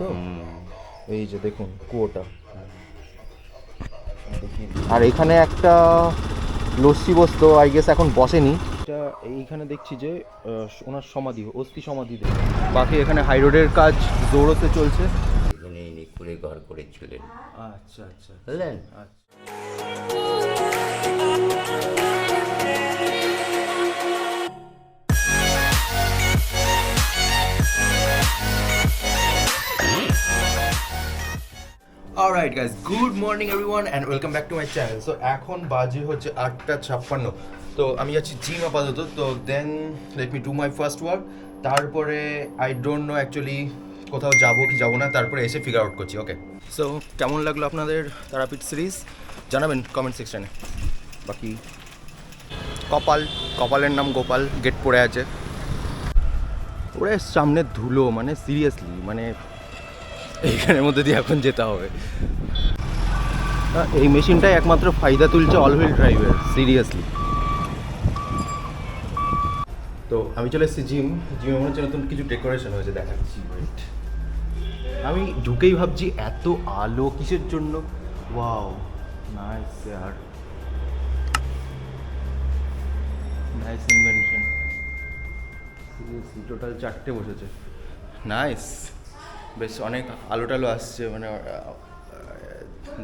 তো এই যে দেখুন কুয়োটা, আর এখানে একটা লস্যি বসতো, আই গেস এখন বসেনি। এটা এইখানে দেখছি যে ওনার সমাধি, অস্থি সমাধি। বাকি এখানে হাই রোডের কাজ জোরতে চলছে। এখানে ইনি কুড়ে ঘর করেছিলেন। আচ্ছা আচ্ছা বুঝলেন? আচ্ছা। Alright guys, good morning everyone and welcome back to my channel. So এখন বাজে হচ্ছে 8:56। তো আমি যাচ্ছি জিম আপাতত। তো then let me do my first work. তারপরে আই ডোন্ট নো অ্যাকচুয়ালি কোথাও যাবো কি যাবো না, তারপরে এসে ফিগার আউট করছি। ওকে, সো কেমন লাগলো আপনাদের তারাপীঠ সিরিজ জানাবেন কমেন্ট সেকশানে। বাকি কপালের নাম গোপাল, গেট পড়ে আছে ওরে, সামনে ধুলো, মানে সিরিয়াসলি, মানে এইখানের মধ্যে দিয়ে এখন যেতে হবে। এই মেশিনটাই একমাত্র ফায়দা তুলছে অল হুইল ড্রাইভের, সিরিয়াসলি। তো আমি চলে এসেছি জিমে মনে হচ্ছে নতুন কিছু ডেকোরেশন হয়েছে, দেখাচ্ছি ওয়েট। আমি ঢুকেই ভাবছি এত আলো কিসের জন্য। ওয়াও, নাইস ইয়ার, নাইস ইনভেনশন। সিরিয়াসলি টোটাল 4টে বসেছে, নাইস। বেশ অনেক আলো টালো আসছে, মানে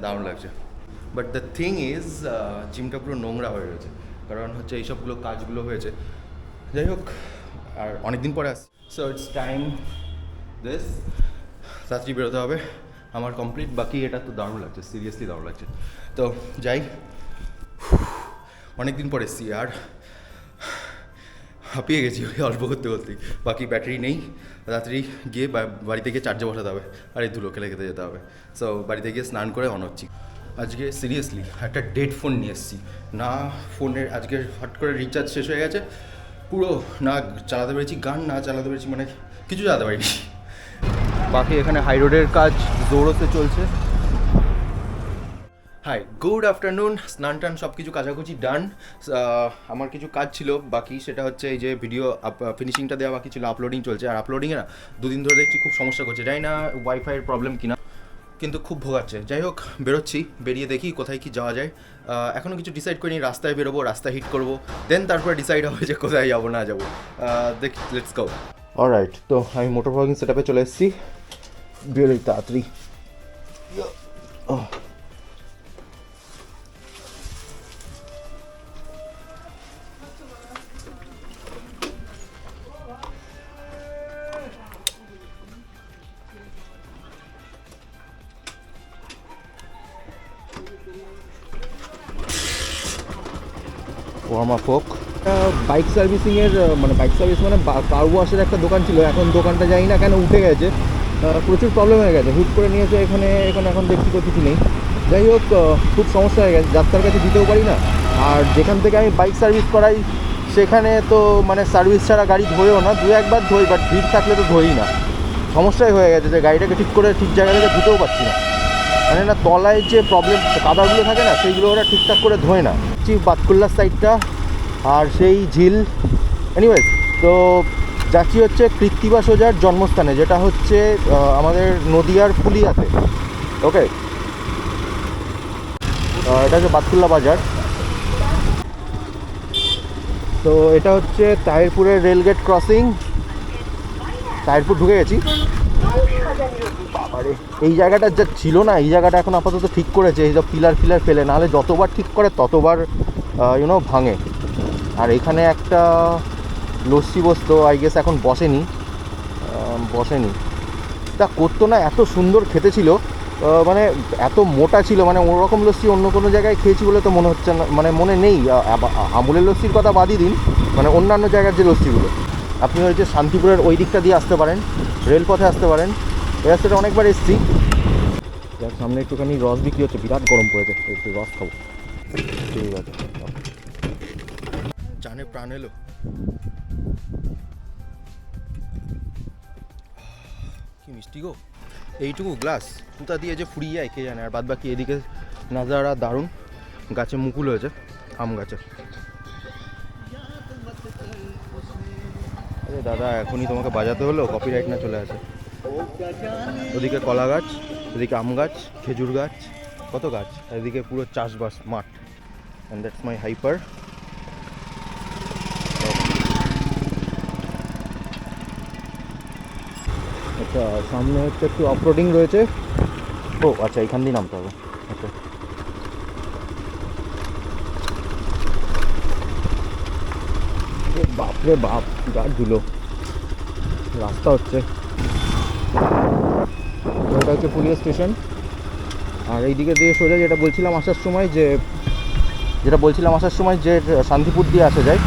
দারুণ লাগছে। বাট দ্য থিং ইজ জিমটা পুরো নোংরা হয়ে গেছে, কারণ হচ্ছে এইসবগুলো কাজগুলো হয়েছে। যাই হোক, আর অনেক দিন পরে আসছে, সো ইটস টাইম দিস। তাড়াতাড়ি বেরোতে হবে। আমার কমপ্লিট, বাকি এটা তো দারুণ লাগছে, সিরিয়াসলি দারুণ লাগছে। তো যাই, অনেক দিন পরে এসছি আর হাঁপিয়ে গেছি ওই অল্প করতে করতেই। বাকি ব্যাটারি নেই, রাত্রি গিয়ে বাড়িতে গিয়ে চার্জে বসাতে হবে, আর এই ধুলো খেলে খেতে যেতে হবে। সো বাড়িতে গিয়ে স্নান করে অন হচ্ছি। আজকে সিরিয়াসলি একটা ডেড ফোন নিয়ে এসেছি না। ফোনের আজকে হট করে রিচার্জ শেষ হয়ে গেছে পুরো, না চালাতে পেরেছি গান, না চালাতে পেরেছি, মানে কিছু চালাতে পারিনি। বাকি এখানে হাই রোডের কাজ জোরতে চলছে। Hi, good afternoon. স্নান টান সব কিছু কাচাকুচি ডান। আমার কিছু কাজ ছিল বাকি, সেটা হচ্ছে এই যে ভিডিও ফিনিশিংটা দেওয়া বাকি ছিল। আপলোডিং চলছে, আর আপলোডিংয়ে না দুদিন ধরে দেখছি খুব সমস্যা করছে। জানি না ওয়াইফাইয়ের প্রবলেম কিনা, কিন্তু খুব ভোগাচ্ছে। যাই হোক, বেরোচ্ছি, বেরিয়ে দেখি কোথায় কি যাওয়া যায়। এখনও কিছু ডিসাইড করিনি। রাস্তায় বেরোবো, রাস্তা হিট করবো, দেন তারপরে ডিসাইড হবে যে কোথায় যাবো না যাবো। দেখি, লেটস গো। অলরাইট, তো আমি মোটর ব্লগিং সেটআপে চলে এসেছি। বেরোই তাড়াতাড়ি। ওয়ার্ম আপ হোক। বাইক সার্ভিসিংয়ের, মানে বাইক সার্ভিস মানে কার ওয়াশের একটা দোকান ছিল, এখন দোকানটা জানি না কেন উঠে গেছে। প্রচুর প্রবলেম হয়ে গেছে, হুট করে নিয়েছে এখানে, এখন দেখছি তো কিছু নেই। যাই হোক, খুব সমস্যা হয়ে গেছে, যাত্রার কাছে দিতেও পারি না। আর যেখান থেকে আমি বাইক সার্ভিস করাই সেখানে তো মানে সার্ভিস ছাড়া গাড়ি ধোয়েও না, দু একবার ধোই, বাট ভিড় থাকলে তো ধোই না। সমস্যাই হয়ে গেছে যে গাড়িটাকে ঠিক করে ঠিক জায়গা থেকে ধুতেও পারছি না, মানে না তলায় যে প্রবলেম কাদাগুলো থাকে না, সেইগুলো ওরা ঠিকঠাক করে ধোয় না। বাতকুল্লার সাইডটা আর সেই ঝিল। এনিওয়েজ, তো যাচ্ছি হচ্ছে কৃত্তিবাস ওঝার জন্মস্থানে, যেটা হচ্ছে আমাদের নদিয়ার ফুলিয়াতে। ওকে, এটা হচ্ছে বাতকুল্লা বাজার। তো এটা হচ্ছে তাহিরপুরের রেলগেট ক্রসিং। তাহিরপুর ঢুকে গেছি। বাবারে, এই জায়গাটা যা ছিল না, এই জায়গাটা এখন আপাতত ঠিক করেছে, এইসব পিলার ফেলে, নাহলে যতবার ঠিক করে ততবার ভাঙে। আর এখানে একটা লস্যি বসতো, আই গেস এখন বসেনি। তা করতো না, এত সুন্দর খেতে ছিল, মানে এত মোটা ছিল, মানে ওরকম লস্যি অন্য কোনো জায়গায় খেয়েছি বলে তো মনে হচ্ছে না, মানে মনে নেই। আমুলের লস্যির কথা বাদই দিন, মানে অন্যান্য জায়গার যে লস্যিগুলো। আপনি হচ্ছে শান্তিপুরের ওই দিকটা দিয়ে আসতে পারেন, রেলপথে আসতে পারেন। এই রাস্তাটা অনেকবার এসেছি। যার সামনে একটুখানি রস বিক্রি হচ্ছে, বিরাট গরম পড়েছে, একটু রস খাবো। ঠিক আছে, জানে প্রাণ এলো। কি মিষ্টি গো, এইটুকু গ্লাস তুতা দিয়ে যে ফুরিয়ে যায় কে জানে। আর বাদ বাকি এদিকে নাজারা দারুণ, গাছে মুকুল হয়েছে, আম গাছে। আরে দাদা, এখনই তোমাকে বাজাতে হলো, কপিরাইট না চলে আসে। ওদিকে কলা গাছ, এদিকে আম গাছ, খেজুর গাছ, কত গাছ, এদিকে পুরো চাষবাস মাঠ। And that's my hyper. আচ্ছা, সামনে হচ্ছে একটু অফরোডিং রয়েছে। ও আচ্ছা, এখান দিয়ে নামতে হবে। আচ্ছা, বাপরে বাপ, গাছ ধুলো রাস্তা হচ্ছে। ওটা হচ্ছে পুলিশ স্টেশন। আর এই দিকে দিয়ে সোজা যেটা বলছিলাম আসার সময় যে শান্তিপুর দিয়ে আসা যায়,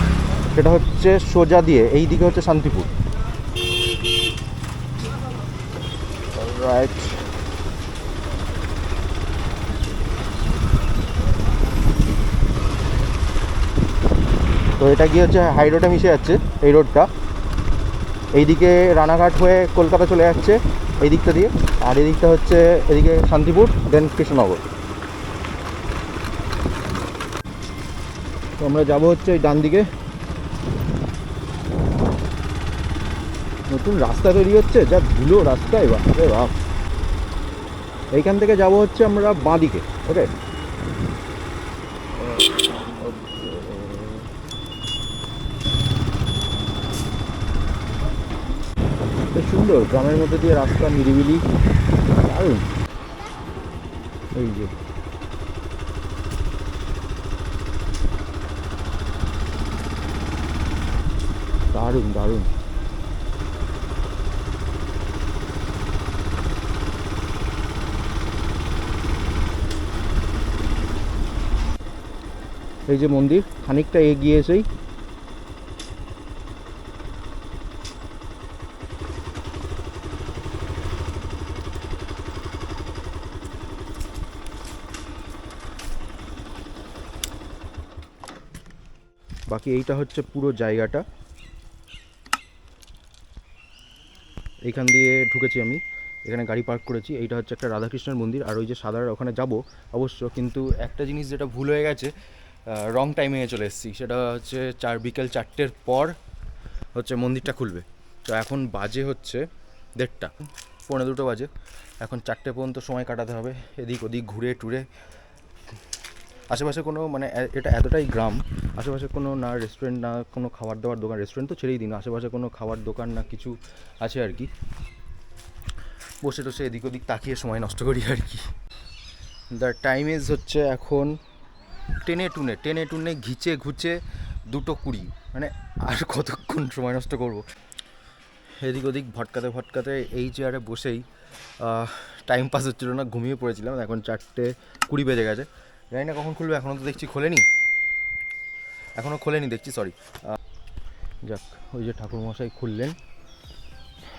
সেটা হচ্ছে সোজা দিয়ে এই দিকে হচ্ছে শান্তিপুর। রাইট। তো এটা গিয়ে হচ্ছে হাই রোডে মিশে যাচ্ছে এই রোডটা। এইদিকে রানাঘাট হয়ে কলকাতা চলে যাচ্ছে এই দিকটা দিয়ে, আর এই দিকটা হচ্ছে এদিকে শান্তিপুর, দেন কৃষ্ণনগর। তো আমরা যাবো হচ্ছে এই ডান দিকে। নতুন রাস্তা তৈরি হচ্ছে, যা ধুলো রাস্তায়, বাপরে বাপ। এইখান থেকে যাবো হচ্ছে আমরা বাঁ দিকে। ওকে, বেশ সুন্দর গ্রামের মধ্যে দিয়ে রাস্তা, নিরিবিলি, দারুণ। এই যে দারুণ দারুণ। এই যে মন্দির, খানিকটা এগিয়ে এসেই বাকি এইটা হচ্ছে পুরো জায়গাটা। এইখান দিয়ে ঢুকেছি আমি, এখানে গাড়ি পার্ক করেছি। এইটা হচ্ছে একটা রাধাকৃষ্ণের মন্দির। আর ওই যে সাদার ওখানে যাব অবশ্য, কিন্তু একটা জিনিস যেটা ভুল হয়ে গেছে, রং টাইমে চলে এসেছি। সেটা হচ্ছে বিকেল 4টের পর হচ্ছে মন্দিরটা খুলবে। তো এখন বাজে হচ্ছে 1:30, 1:45 বাজে। এখন 4টে পর্যন্ত সময় কাটাতে হবে এদিক ওদিক ঘুরে টুরে। আশেপাশে কোনো মানে এটা এতটাই গ্রাম, আশেপাশে কোনো না রেস্টুরেন্ট, না কোনো খাবার দাবার দোকান। রেস্টুরেন্ট তো ছেড়েই দিন, আশেপাশে কোনো খাবার দোকান না কিছু আছে আর কি। বসে টসে এদিক ওদিক তাকিয়ে সময় নষ্ট করি আর কি। দ্য টাইম ইজ হচ্ছে এখন টেনে টুনে ঘিচে ঘুচে 2:20। মানে আর কতক্ষণ সময় নষ্ট করব। এদিক ওদিক ভটকাতে এই চেয়ারে বসেই টাইম পাস হচ্ছিলো না, ঘুমিয়ে পড়েছিলাম। এখন 4:20 বেজে গেছে। জানি না কখন খুলবে, এখনও তো দেখছি খোলেনি দেখছি, সরি। যাক, ওই যে ঠাকুরমশাই খুললেন,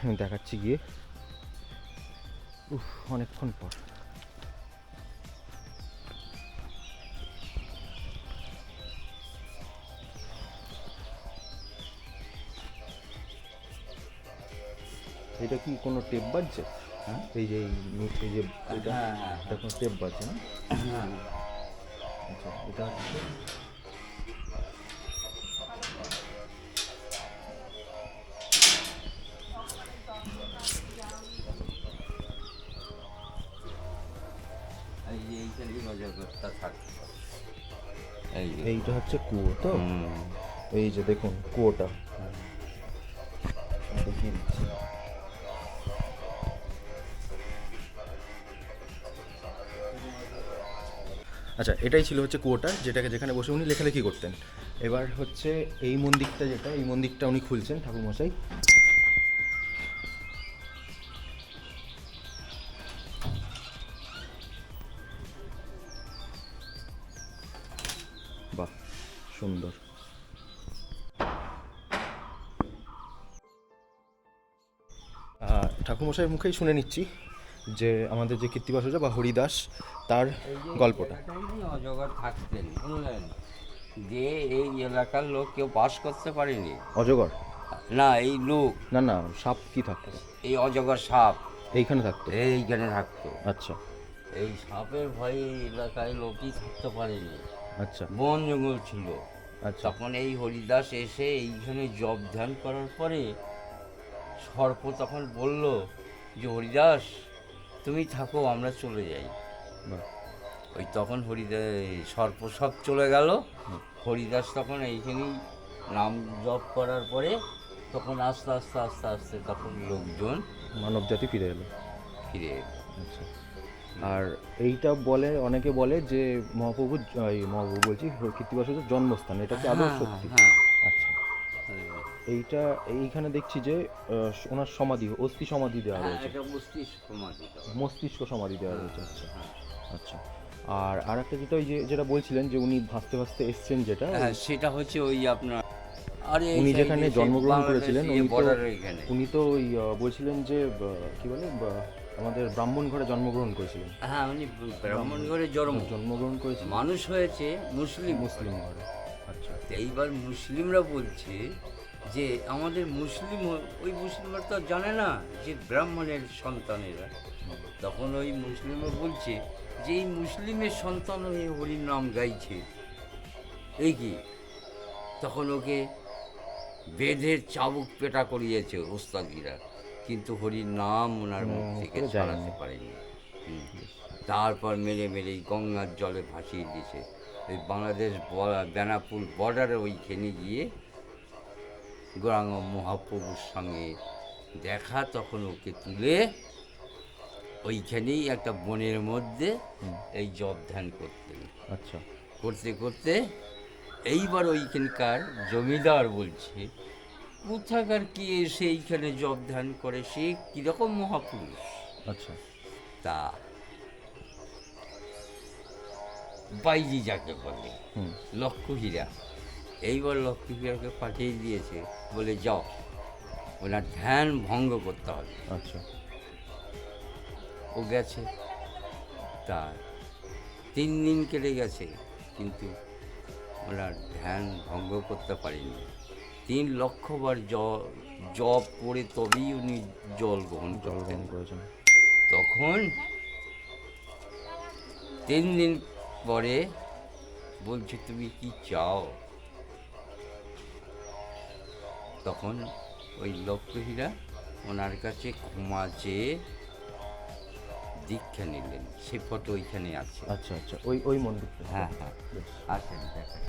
আমি দেখাচ্ছি গিয়ে। অনেকক্ষণ পর। এটা কি কোনো টেপ বাজছে? হ্যাঁ, এই যে এটা কোনো টেপ বাজছে না? হ্যাঁ, আচ্ছা, এটা হচ্ছে এইটা হচ্ছে কুয়ো। তো এই যে দেখুন কুয়োটা দেখিয়ে দিচ্ছি। আচ্ছা, এটাই ছিল হচ্ছে কুয়োটা, যেখানে বসে উনি লেখালেখি করতেন। এবার হচ্ছে এই মন্দিরটা উনি খুলছেন ঠাকুরমশাই। বাহ, সুন্দর। ঠাকুরমশাইয়ের মুখেই শুনে নিচ্ছি যে আমাদের যে কৃত্তিবাস ওঝা বা হরিদাস, তার গল্পটা। অজগর থাকতেন, বুঝলেন, যে এই এলাকার লোক কেউ বাস করতে পারেনি। অজগর না, এই লোক না, সাপ কি থাকতো? এই অজগর সাপ এইখানে থাকতো? এইখানে থাকতো। আচ্ছা, এই সাপের ভয়ে এই এলাকায় লোকই থাকতে পারেনি। আচ্ছা, বন জঙ্গল ছিল। আচ্ছা। তখন এই হরিদাস এসে এইখানে জপ ধ্যান করার পরে সর্প তখন বলল যে হরিদাস তুমি থাকো, আমরা চলে যাই। বাহ। ওই তখন হরিদাস সর্প সব চলে গেল, হরিদাস তখন এইখানেই নাম জপ করার পরে তখন আস্তে আস্তে আস্তে আস্তে তখন লোকজন মানব জাতি ফিরে এলো। ফিরে এলো। আচ্ছা। আর এইটা বলে, অনেকে বলে যে মহাপ্রভু, এই মহাপ্রভু বলছি, কীর্তিবাসুদেব জন্মস্থান, এটা কি আদৌ হ্যাঁ, সত্যি? হ্যাঁ। আচ্ছা। এইটা এইখানে দেখছি যে ওনার সমাধি, অস্থি সমাধি দেওয়া হ্যাঁ, রয়েছে, এটা মস্তিষ্ক সমাধি। মস্তিষ্ক সমাধি দেওয়া রয়েছে। আচ্ছা হ্যাঁ, আচ্ছা। আর একটা যেটা, ওই যে যেটা বলছিলেন যে উনি ভাসতে ভাসতে এসছেন, যেটা হ্যাঁ, সেটা হচ্ছে ওই আপনার, আরে এই উনি side যেখানে এ সেই জন্মগ্রহণ বাংলাদেশ করেছিলেন, ইয়ে উনি তো border এর এখানে। উনি তো ওই বলছিলেন যে কি বলে, আমাদের ব্রাহ্মণ ঘরে জন্মগ্রহণ করেছিলেন। হ্যাঁ, উনি ব্রাহ্মণ ঘরে জন্মগ্রহণ করেছিলেন মানুষ হয়েছে মুসলিম মুসলিম ঘরে। আচ্ছা। তো এইবার মুসলিমরা বলছে যে আমাদের ওই মুসলিমরা তো জানে না যে ব্রাহ্মণের সন্তানেরা। তখন ওই মুসলিমরা বলছে যে এই মুসলিমের সন্তান হয়ে হরির নাম গাইছে, এই কি? তখন ওকে বেদের চাবুক পেটা করিয়েছে ওস্তাদিরা, কিন্তু হরির নাম ওনার মুখ থেকে করে ছাড়াতে যায়নি। পারেনি। তারপর মেরে মেরে গঙ্গার জলে ভাসিয়ে দিয়েছে। ওই বাংলাদেশ বেনাপুল বর্ডারে ওইখানে গিয়ে গৌরাঙ্গ মহাপ্রভুর সঙ্গে দেখা, তখন ওকে তুলে ওইখানেই একটা বনের মধ্যে এই জপ ধ্যান করতেন। আচ্ছা। করতে করতে এইবার ওইখানকার জমিদার বলছে কোথাকার কি এসে এইখানে জপ ধ্যান করে, সে কীরকম মহাপুরুষ। আচ্ছা। তা বাইজি যাকে বলে, হুম। লক্ষ্মীহীরা, এইবার লক্ষ্মীহীরাকে পাঠিয়ে দিয়েছে, বলে যাও ওনার ধ্যান ভঙ্গ করতে হবে। আচ্ছা। ও গেছে, তা 3 দিন কেটে গেছে, কিন্তু ওনার ধ্যান ভঙ্গ করতে পারেনি। 3 লক্ষবার জপ করে তবেই উনি জল গ্রহণ করতেন। করেছেন। তখন 3 দিন পরে বলছে তুমি কি চাও? তখন ওই লক্ষ্মীহীরা ওনার কাছে ক্ষমা চেয়ে দীক্ষা নিলেন। সে ফটো ওইখানে আছে। আচ্ছা আচ্ছা, ওই মন্দিরটা। হ্যাঁ হ্যাঁ, বেশ। আসেন দেখেন।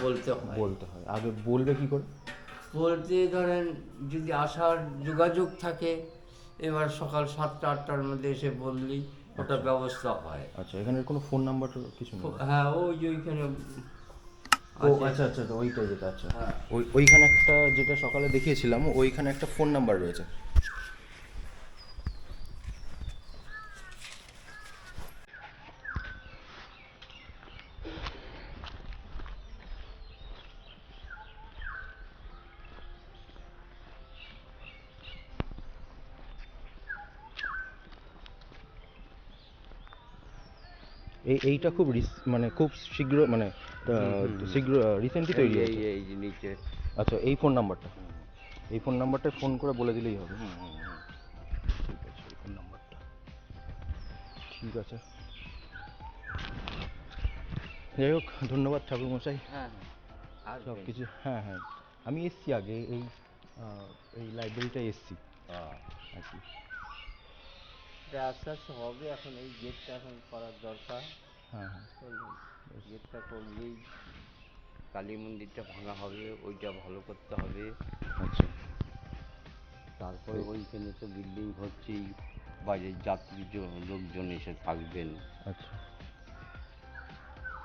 বলতে হয়, বলতে হয়, আগে বলবে কি করে? বলতে ধরেন যদি আসার যোগাযোগ থাকে, এবার সকাল 7টা 8টার মধ্যে এসে বললেই ওটা ব্যবস্থা হয়। আচ্ছা, এখানের কোনো ফোন নাম্বার কিছু নেই? হ্যাঁ, ওই যে ওইখানে ও আচ্ছা আচ্ছা, তো ওইটাই যেটা। আচ্ছা, হ্যাঁ। ওইখানে একটা, যেটা সকালে দেখিয়েছিলাম, ওইখানে একটা ফোন নাম্বার রয়েছে। এইটা খুব মানে খুব শীঘ্র, মানে শীঘ্র রিসেন্টলি তৈরি হয়েছে। এই যে নিচে। আচ্ছা, এই ফোন নাম্বারটা, এই ফোন নাম্বারটায় ফোন করে বলে দিলেই হবে। ঠিক আছে, এই ফোন নাম্বারটা। ঠিক আছে, যাই হোক, ধন্যবাদ ঠাকুরমশাই। হ্যাঁ, আর সব কিছু। হ্যাঁ হ্যাঁ, আমি এসছি আগে, এই লাইব্রেরিটায় এসছি আর কি। আস্তে আস্তে হবে, এখন এই গেটটা এখন করার দরকার। হ্যাঁ হ্যাঁ, গেটটা করলেই কালী মন্দিরটা ভাঙা হবে, ওইটা ভালো করতে হবে। আচ্ছা। তারপরে ওইখানে তো বিল্ডিং হচ্ছেই, বাইরের যাত্রী লোকজন এসে থাকবেন। আচ্ছা,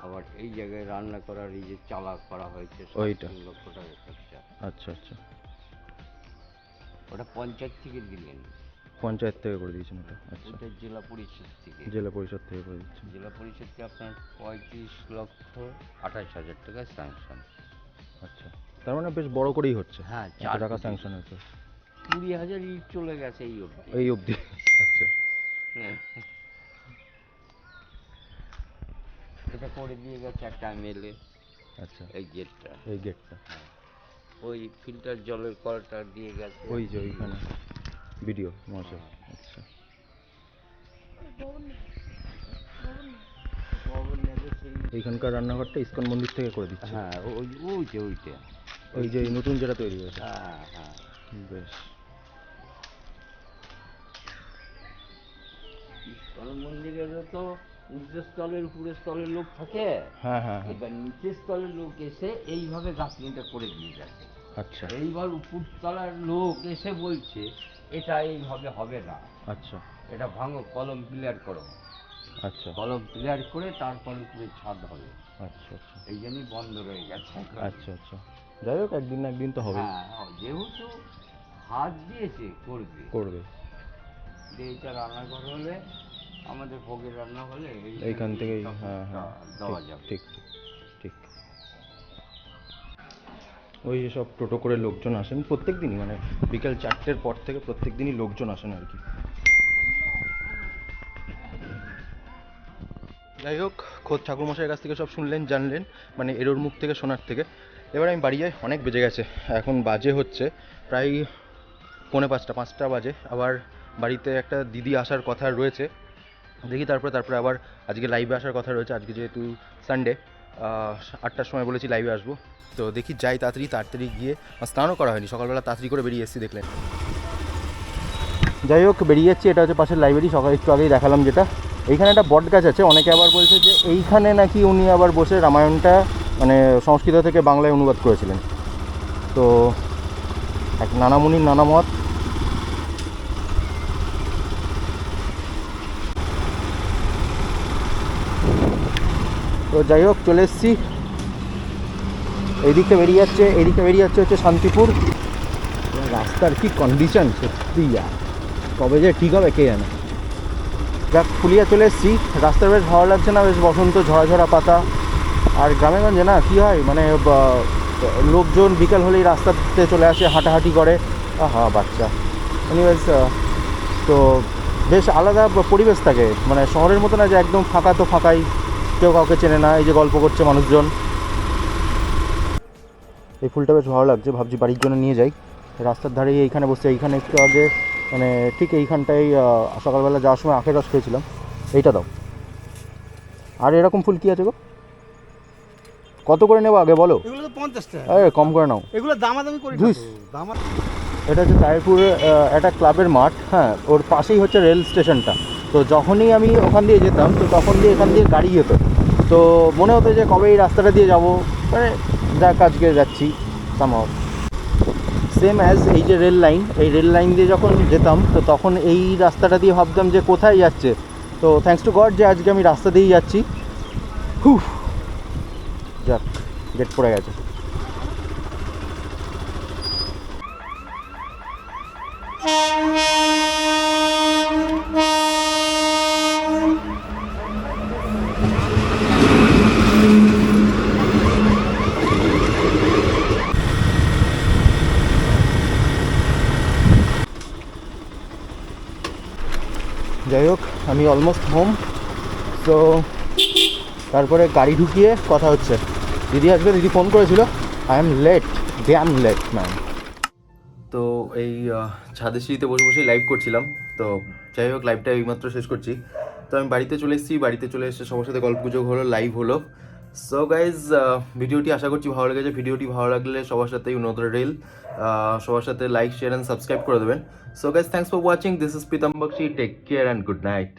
আবার এই জায়গায় রান্না করার এই যে চালা করা হয়েছে, ওইটা 3 লক্ষ টাকা খরচা। আচ্ছা আচ্ছা, ওটা পঞ্চায়েত থেকে দিলেন, পঞ্চায়েত থেকে করে দিয়েছেন ওটা? আচ্ছা, ওটা জেলা পরিষদ থেকে। জেলা পরিষদ থেকে করে দিচ্ছেন? জেলা পরিষদকে আপনার 35,28,000 টাকা স্যাংশন। আচ্ছা, তার মানে বেশ বড় করেই হচ্ছে। হ্যাঁ, এত 4 টাকা কোটি। স্যাংশন হয়েছে 20,000 ইট চলে গেছে এই অবধি। এই অবধি? আচ্ছা, হ্যাঁ। এটা করে দিয়ে গেছে একটা MLA। আচ্ছা, এই গেটটা, এই গেটটা, ওই ফিল্টার জলের কলটা দিয়ে গেছে ওই যে ওইখানে ভিডিও মহাশয়। আচ্ছা, এইখানকার রান্নাঘরটা ইসকন মন্দির থেকে করে দিচ্ছে? হ্যাঁ, ওইটা। ওই যে নতুন যেটা তৈরি হয়েছে? হ্যাঁ হ্যাঁ। বেশ। কারণ মন্দিরেরও তো নিচের স্থলের উপরের স্থলের লোক থাকে। হ্যাঁ হ্যাঁ হ্যাঁ। এবার নিচের স্থলের লোক এসে এইভাবে গাঁথনিটা করে দিয়ে যাচ্ছে। আচ্ছা এইবার উপরতলার লোক এসে বলছে এটা এইভাবে হবে না, আচ্ছা এটা ভাঙো, কলম ক্লিয়ার করো। আচ্ছা কলম ক্লিয়ার করে তারপর উপরে ছাদ হবে। আচ্ছা আচ্ছা এই জন্যই বন্ধ রয়ে গেছে এখন। আচ্ছা আচ্ছা, যাই হোক একদিন না একদিন তো হবে। হ্যাঁ, যেহেতু হাত দিয়েছে করবে। করবে। যে এটা রান্নাঘর হলে আমাদের ভোগের রান্না হলে এইখান থেকেই, হ্যাঁ হ্যাঁ, দেওয়া ঠিক যাবে। ঠিক ঠিক ঠিক। ওই সব টোটো করে লোকজন আসেন প্রত্যেক দিনই, মানে বিকেল 4টের পর থেকে প্রত্যেক দিনই লোকজন আসেন আর কি। যাই হোক, খোদ ঠাকুরমশাইয়ের কাছ থেকে সব শুনলেন জানলেন, মানে এরোর মুখ থেকে শোনার থেকে। এবার আমি বাড়ি যাই, অনেক বেজে গেছে, এখন বাজে হচ্ছে প্রায় 4:45 বাজে। আবার বাড়িতে একটা দিদি আসার কথা রয়েছে, দেখি তারপরে আবার আজকে লাইভে আসার কথা রয়েছে। আজকে যেহেতু সানডে, 8টার সময় বলেছি লাইভে আসবো, তো দেখি যাই তাড়াতাড়ি গিয়ে। স্নানও করা হয়নি, সকালবেলা তাড়াতাড়ি করে বেরিয়ে এসেছি দেখলেন। যাই হোক, বেরিয়ে যাচ্ছি। এটা হচ্ছে পাশের লাইব্রেরি, সকালে একটু আগেই দেখালাম যেটা। এইখানে একটা বট গাছ আছে, অনেকে আবার বলছে যে এইখানে নাকি উনি আবার বসে রামায়ণটা মানে সংস্কৃত থেকে বাংলায় অনুবাদ করেছিলেন। তো এক নানা মুনির নানা মত। তো যাই হোক, চলে এসেছি। এই দিকটা বেরিয়ে যাচ্ছে হচ্ছে শান্তিপুর। রাস্তার কি কন্ডিশন সত্যি, কবে যে ঠিক হবে কে জানে। যাক, ফুলিয়া চলে এসেছি। রাস্তা বেশ ভালো লাগছে না, বেশ বসন্ত, ঝরা পাতা। আর গ্রামেগঞ্জে না কী হয়, মানে লোকজন বিকাল হলেই রাস্তাতে চলে আসে, হাঁটাহাঁটি করে। আহা বাচ্চা, এনিওয়েজ, তো বেশ আলাদা পরিবেশ থাকে, মানে শহরের মতো না যে একদম ফাঁকা, তো ফাঁকাই, কেউ কাউকে চেনে না, এই যে গল্প করছে মানুষজন। এই ফুলটা বেশ ভালো লাগছে, ভাবছি বাড়ির জন্য নিয়ে যাই। রাস্তার ধারে এইখানে বসে, এইখানে একটু আগে মানে ঠিক এইখানটাই সকালবেলা যাওয়ার সময় আখের রস খেয়েছিলাম। এইটা দাও। আর এরকম ফুল কী আছে গো? কত করে নেবো আগে বলো? এগুলো তো 50 টাকা। কম করে নাও। এগুলো দামাদামি করি না ধুস। তো, দামা। এটা হচ্ছে তাইপুরে একটা ক্লাবের মাঠ, হ্যাঁ, ওর পাশেই হচ্ছে রেল স্টেশনটা। তো যখনই আমি ওখান দিয়ে যেতাম, তো তখন দিয়ে এখান দিয়ে গাড়ি যেত। তো মনে হতো যে কবে এই রাস্তাটা দিয়ে যাব, মানে যাক আজকে যাচ্ছি সামহাও। সেম অ্যাজ এই যে রেল লাইন, এই রেল লাইন দিয়ে যখন যেতাম, তো তখন এই রাস্তাটা দিয়ে ভাবতাম যে কোথায় যাচ্ছে। তো থ্যাঙ্কস টু গড যে আজকে আমি রাস্তা দিয়েই যাচ্ছি। হুফ, যাক, গেট পড়ে গেছে। যাই হোক, আমি অলমোস্ট হোম। তো তারপরে গাড়ি ঢুকিয়ে কথা হচ্ছে। দিদি আসবে, দিদি ফোন করেছিল। I am late, damn late man. তো এই ছাদে সিঁড়িতে বসে বসেই লাইভ করছিলাম। তো যাই হোক, লাইভটা এইমাত্র শেষ করছি। তো আমি বাড়িতে চলে এসেছি, বাড়িতে চলে এসে সবার সাথে গল্পগুজব হলো, লাইভ হলো। সো গাইজ, ভিডিওটি আশা করছি ভালো লেগেছে। ভিডিওটি ভালো লাগলে সবার সাথেই নতুন রিল, সবার সাথে লাইক, শেয়ার অ্যান্ড সাবস্ক্রাইব করে দেবেন। So guys, thanks for watching. This is Pritam Baxi. Take care and good night.